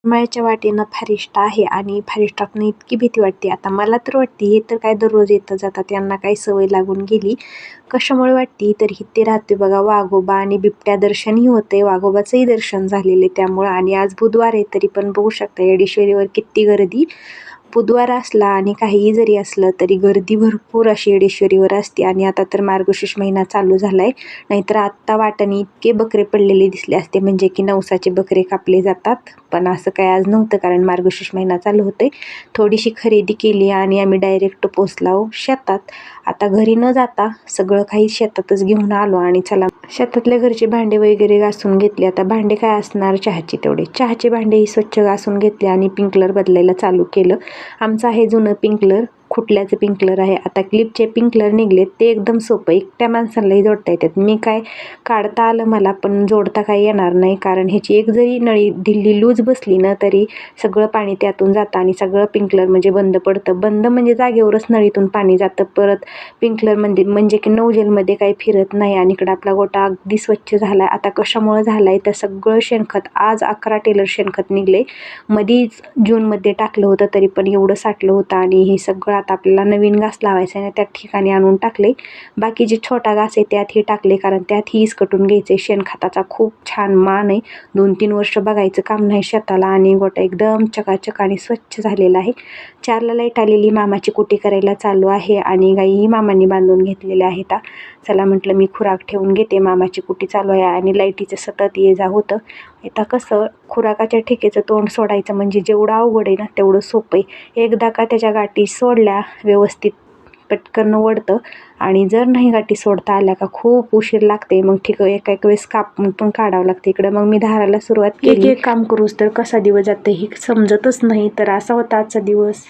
माळ्याच्या वाटेनं फारिष्ट आहे आणि फारिष्टातनं इतकी भीती वाटते. आता मला तर वाटते हे तर काय दररोज येतं जातात, त्यांना काही सवय लागून गेली. कशामुळे वाटते तर इथे राहते बघा वाघोबा आणि बिबट्या दर्शनही होते, वाघोबाचंही दर्शन झालेले त्यामुळं. आणि आज बुधवार आहे तरी पण बघू शकता येडेश्वरीवर किती गर्दी. बुधवार असला आणि काहीही जरी असलं तरी गर्दी भरपूर अशी येडेश्वरीवर असते. आणि आता तर मार्गशीर्ष महिना चालू झालाय, नाहीतर आत्ता वाटाणे इतके बकरे पडलेले दिसले असते, म्हणजे की नवसाचे बकरे कापले जातात. पण असं काय आज नव्हतं, कारण मार्गशीर्ष महिना चालू होते. थोडीशी खरेदी केली आणि आम्ही डायरेक्ट पोचलो शेतात. आता घरी न जाता सगळं काही शेतातच घेऊन आलो आणि चला शेतातल्या घरचे भांडे वगैरे घासून घेतले. आता भांडे काय असणार, चहाचे तेवढे चहाचे भांडेही स्वच्छ घासून घेतले आणि पिंकलर बदलायला चालू केलं. आमचं आहे जुनं पिंकलर, खुटल्याचं पिंकलर आहे. आता क्लिपचे पिंकलर निघलेत, ते एकदम सोपं, एकट्या माणसालाही जोडता येतात. मी काय काढता आलं मला, पण जोडता काही येणार नाही, कारण ह्याची एक जरी नळी ढिल्ली लूज बसली ना तरी सगळं पाणी त्यातून जातं आणि सगळं पिंकलर म्हणजे बंद पडतं. बंद म्हणजे जागेवरच नळीतून पाणी जातं. परत पिंकलर म्हणजे की नोझलमध्ये काही फिरत नाही. आणि इकडं आपला गोटा अगदी स्वच्छ झाला. आता कशामुळं झाला आहे तर सगळं शेणखत, आज 11 टेलर शेणखत निघले. मधीच जूनमध्ये टाकलं होतं तरी पण एवढं साठलं होतं. आणि हे सगळं आता आपल्याला नवीन घास लावायचा आहे, त्या ठिकाणी आणून टाकले. बाकीचे छोटा घास आहे त्यातही टाकले, कारण त्यातही इसकटून घ्यायचे. शेणखताचा खूप छान मान आहे, 2-3 वर्ष बघायचं काम नाही शेताला. आणि गोटा एकदम चकाचक आणि स्वच्छ झालेला आहे. 4ला लाईट आलेली, मामाची कुटी करायला चालू आहे आणि गाईही मामांनी बांधून घेतलेल्या आहेत. चला म्हटलं मी खुराक ठेवून घेते, मामाची कुटी चालू आहे आणि लाईटीचं सतत ये जा होतं. आता कसं खुराकाच्या ठेक्याचं तोंड सोडायचं म्हणजे जेवढं अवघड आहे ना तेवढं सोपं आहे. एकदा का त्याच्या गाठी सोडल्या व्यवस्थित पटकन वळतं, आणि जर नाही गाठी सोडता आल्या का खूप उशीर लागते. मग ठीक आहे, एक वेळेस कापून पण काढावं लागते. इकडं मग मी धाराला सुरुवात केली. एक काम करूच तर कसा दिवस जातं हे समजतच नाही. तर असा होता आजचा दिवस.